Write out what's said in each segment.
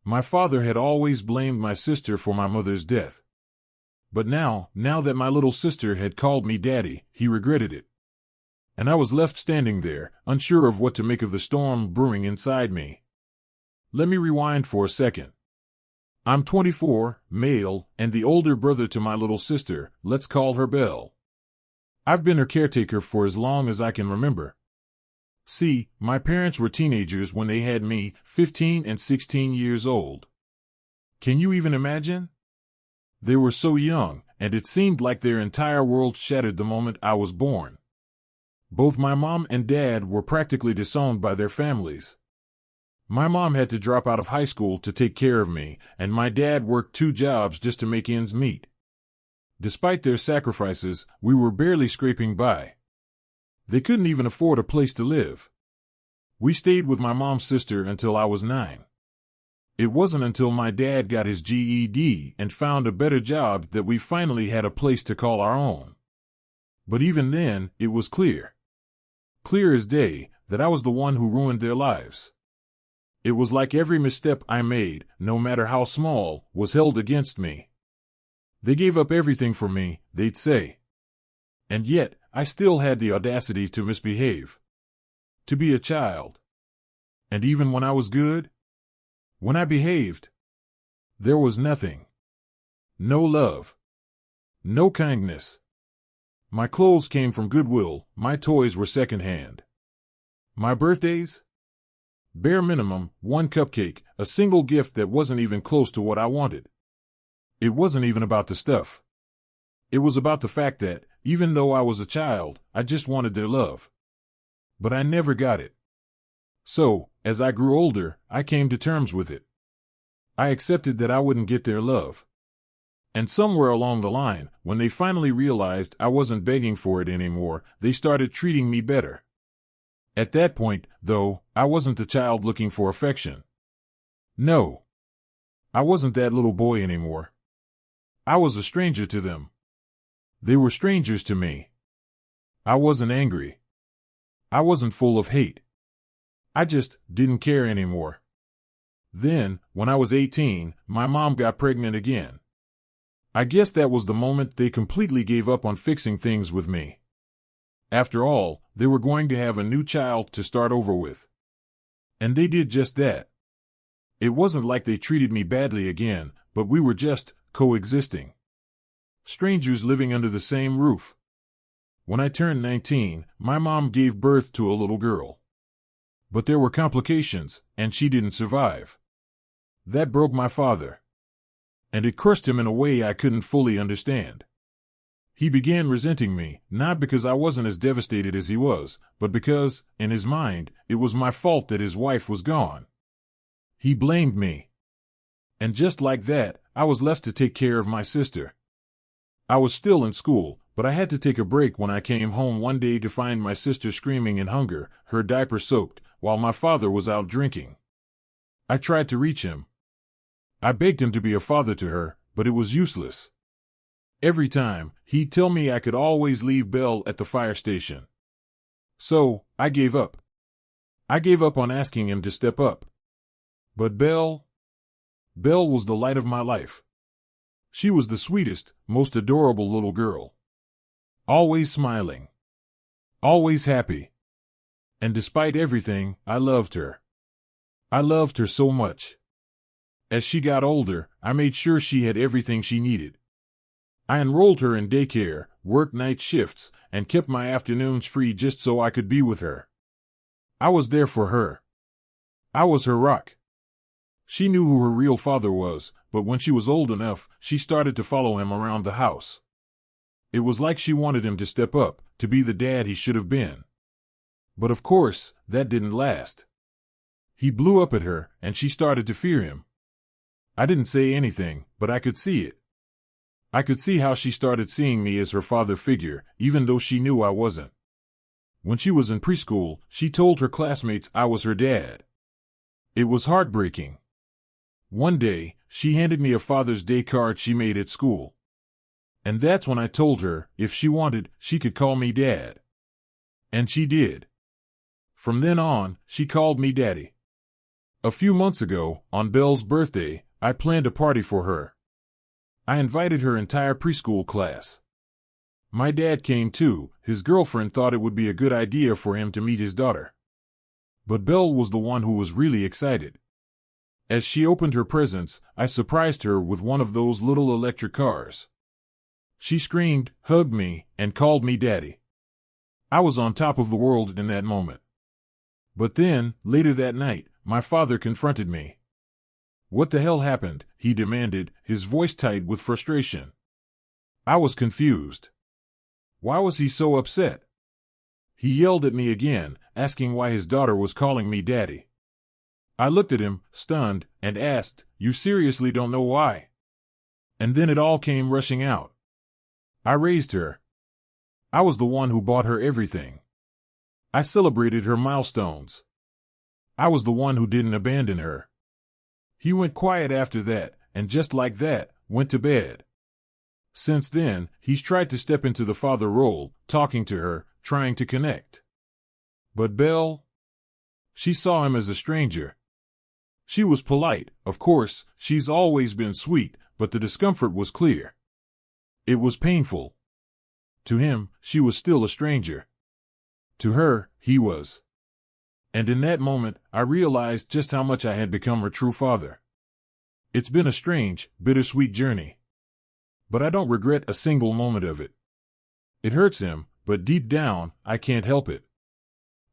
My father had always blamed my sister for my mother's death. But now that my little sister had called me daddy, he regretted it. And I was left standing there, unsure of what to make of the storm brewing inside me. Let me rewind for a second. I'm 24, male, and the older brother to my little sister. Let's call her Belle. I've been her caretaker for as long as I can remember. See, my parents were teenagers when they had me, 15 and 16 years old. Can you even imagine? They were so young, and it seemed like their entire world shattered the moment I was born. Both my mom and dad were practically disowned by their families. My mom had to drop out of high school to take care of me, and my dad worked 2 jobs just to make ends meet. Despite their sacrifices, we were barely scraping by. They couldn't even afford a place to live. We stayed with my mom's sister until I was 9. It wasn't until my dad got his GED and found a better job that we finally had a place to call our own. But even then, it was clear as day, that I was the one who ruined their lives. It was like every misstep I made, no matter how small, was held against me. They gave up everything for me, they'd say. And yet, I still had the audacity to misbehave. To be a child. And even when I was good, when I behaved, there was nothing. No love. No kindness. My clothes came from Goodwill, my toys were secondhand. My birthdays? Bare minimum, 1 cupcake, a single gift that wasn't even close to what I wanted. It wasn't even about the stuff. It was about the fact that, even though I was a child, I just wanted their love. But I never got it. So, as I grew older, I came to terms with it. I accepted that I wouldn't get their love. And somewhere along the line, when they finally realized I wasn't begging for it anymore, they started treating me better. At that point, though, I wasn't the child looking for affection. No. I wasn't that little boy anymore. I was a stranger to them. They were strangers to me. I wasn't angry. I wasn't full of hate. I just didn't care anymore. Then, when I was 18, my mom got pregnant again. I guess that was the moment they completely gave up on fixing things with me. After all, they were going to have a new child to start over with. And they did just that. It wasn't like they treated me badly again, but we were just coexisting. Strangers living under the same roof. When I turned 19, my mom gave birth to a little girl. But there were complications, and she didn't survive. That broke my father. And it crushed him in a way I couldn't fully understand. He began resenting me, not because I wasn't as devastated as he was, but because, in his mind, it was my fault that his wife was gone. He blamed me. And just like that, I was left to take care of my sister. I was still in school, but I had to take a break when I came home one day to find my sister screaming in hunger, her diaper soaked, while my father was out drinking. I tried to reach him. I begged him to be a father to her, but it was useless. Every time, he'd tell me I could always leave Belle at the fire station. So, I gave up. I gave up on asking him to step up. But Belle was the light of my life. She was the sweetest, most adorable little girl. Always smiling. Always happy. And despite everything, I loved her. I loved her so much. As she got older, I made sure she had everything she needed. I enrolled her in daycare, worked night shifts, and kept my afternoons free just so I could be with her. I was there for her. I was her rock. She knew who her real father was, but when she was old enough, she started to follow him around the house. It was like she wanted him to step up, to be the dad he should have been. But of course, that didn't last. He blew up at her, and she started to fear him. I didn't say anything, but I could see it. I could see how she started seeing me as her father figure, even though she knew I wasn't. When she was in preschool, she told her classmates I was her dad. It was heartbreaking. One day, she handed me a Father's Day card she made at school. And that's when I told her, if she wanted, she could call me Dad. And she did. From then on, she called me Daddy. A few months ago, on Belle's birthday, I planned a party for her. I invited her entire preschool class. My dad came too. His girlfriend thought it would be a good idea for him to meet his daughter. But Belle was the one who was really excited. As she opened her presents, I surprised her with one of those little electric cars. She screamed, hugged me, and called me Daddy. I was on top of the world in that moment. But then, later that night, my father confronted me. "What the hell happened?" he demanded, his voice tight with frustration. I was confused. Why was he so upset? He yelled at me again, asking why his daughter was calling me Daddy. I looked at him, stunned, and asked, "You seriously don't know why?" And then it all came rushing out. I raised her. I was the one who bought her everything. I celebrated her milestones. I was the one who didn't abandon her. He went quiet after that, and just like that, went to bed. Since then, he's tried to step into the father role, talking to her, trying to connect. But Belle? She saw him as a stranger. She was polite, of course, she's always been sweet, but the discomfort was clear. It was painful. To him, she was still a stranger. To her, he was. And in that moment, I realized just how much I had become her true father. It's been a strange, bittersweet journey. But I don't regret a single moment of it. It hurts him, but deep down, I can't help it.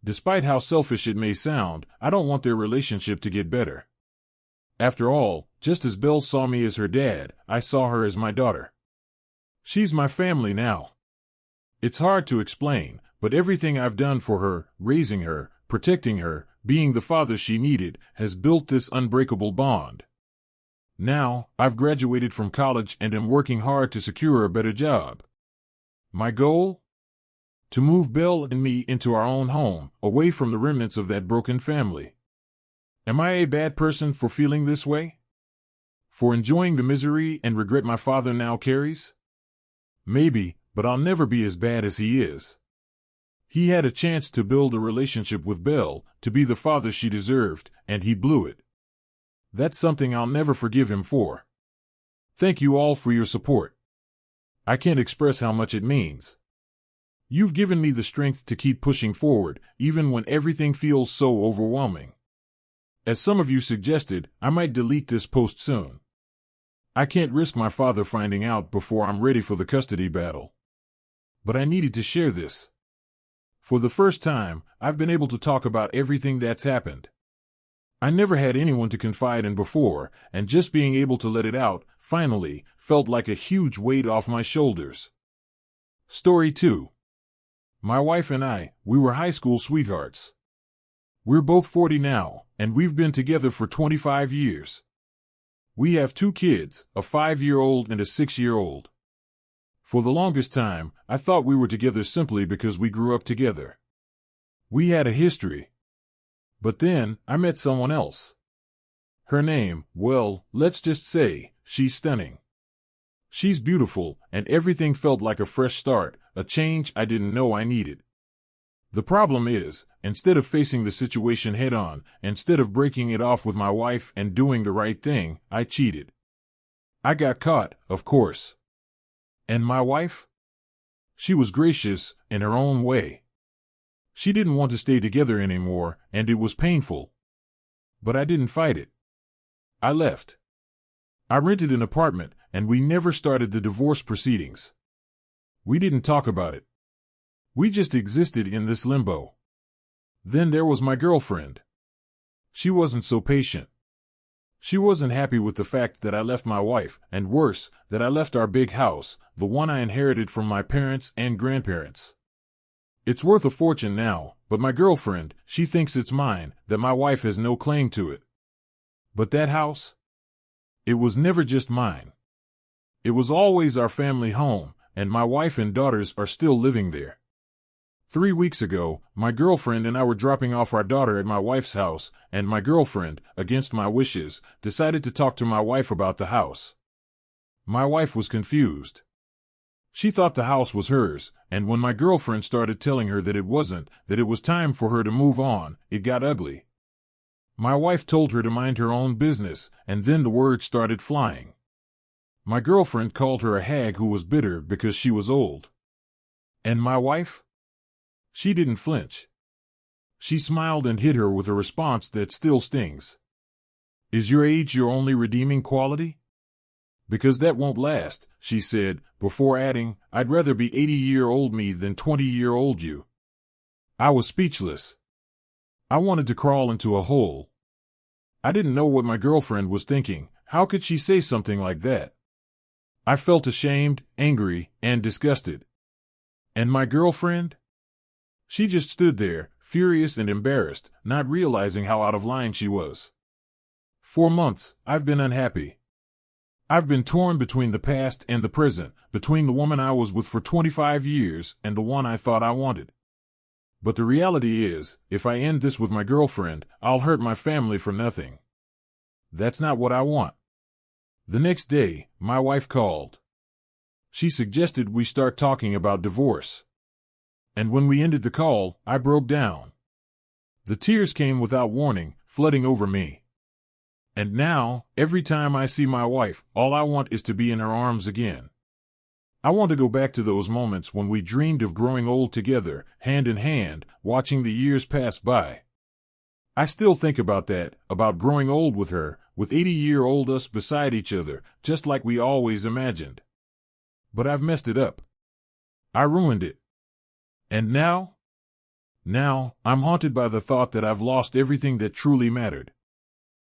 Despite how selfish it may sound, I don't want their relationship to get better. After all, just as Belle saw me as her dad, I saw her as my daughter. She's my family now. It's hard to explain, but everything I've done for her, raising her, protecting her, being the father she needed, has built this unbreakable bond. Now, I've graduated from college and am working hard to secure a better job. My goal? To move Belle and me into our own home, away from the remnants of that broken family. Am I a bad person for feeling this way? For enjoying the misery and regret my father now carries? Maybe, but I'll never be as bad as he is. He had a chance to build a relationship with Belle, to be the father she deserved, and he blew it. That's something I'll never forgive him for. Thank you all for your support. I can't express how much it means. You've given me the strength to keep pushing forward, even when everything feels so overwhelming. As some of you suggested, I might delete this post soon. I can't risk my father finding out before I'm ready for the custody battle. But I needed to share this. For the first time, I've been able to talk about everything that's happened. I never had anyone to confide in before, and just being able to let it out, finally, felt like a huge weight off my shoulders. Story 2. My wife and I, we were high school sweethearts. We're both 40 now, and we've been together for 25 years. We have 2 kids, a 5-year-old and a 6-year-old. For the longest time, I thought we were together simply because we grew up together. We had a history. But then, I met someone else. Her name, well, let's just say, she's stunning. She's beautiful, and everything felt like a fresh start, a change I didn't know I needed. The problem is, instead of facing the situation head-on, instead of breaking it off with my wife and doing the right thing, I cheated. I got caught, of course. And my wife? She was gracious, in her own way. She didn't want to stay together anymore, and it was painful. But I didn't fight it. I left. I rented an apartment, and we never started the divorce proceedings. We didn't talk about it. We just existed in this limbo. Then there was my girlfriend. She wasn't so patient. She wasn't happy with the fact that I left my wife, and worse, that I left our big house, the one I inherited from my parents and grandparents. It's worth a fortune now, but my girlfriend, she thinks it's mine, that my wife has no claim to it. But that house? It was never just mine. It was always our family home, and my wife and daughters are still living there. 3 weeks ago, my girlfriend and I were dropping off our daughter at my wife's house, and my girlfriend, against my wishes, decided to talk to my wife about the house. My wife was confused. She thought the house was hers, and when my girlfriend started telling her that it wasn't, that it was time for her to move on, it got ugly. My wife told her to mind her own business, and then the word started flying. My girlfriend called her a hag who was bitter because she was old. And my wife? She didn't flinch. She smiled and hit her with a response that still stings. Is your age your only redeeming quality? Because that won't last, she said, before adding, I'd rather be 80-year-old me than 20-year-old you. I was speechless. I wanted to crawl into a hole. I didn't know what my girlfriend was thinking. How could she say something like that? I felt ashamed, angry, and disgusted. And my girlfriend? She just stood there, furious and embarrassed, not realizing how out of line she was. For months, I've been unhappy. I've been torn between the past and the present, between the woman I was with for 25 years and the one I thought I wanted. But the reality is, if I end this with my girlfriend, I'll hurt my family for nothing. That's not what I want. The next day, my wife called. She suggested we start talking about divorce. And when we ended the call, I broke down. The tears came without warning, flooding over me. And now, every time I see my wife, all I want is to be in her arms again. I want to go back to those moments when we dreamed of growing old together, hand in hand, watching the years pass by. I still think about that, about growing old with her, with 80-year-old us beside each other, just like we always imagined. But I've messed it up. I ruined it. And now? Now, I'm haunted by the thought that I've lost everything that truly mattered.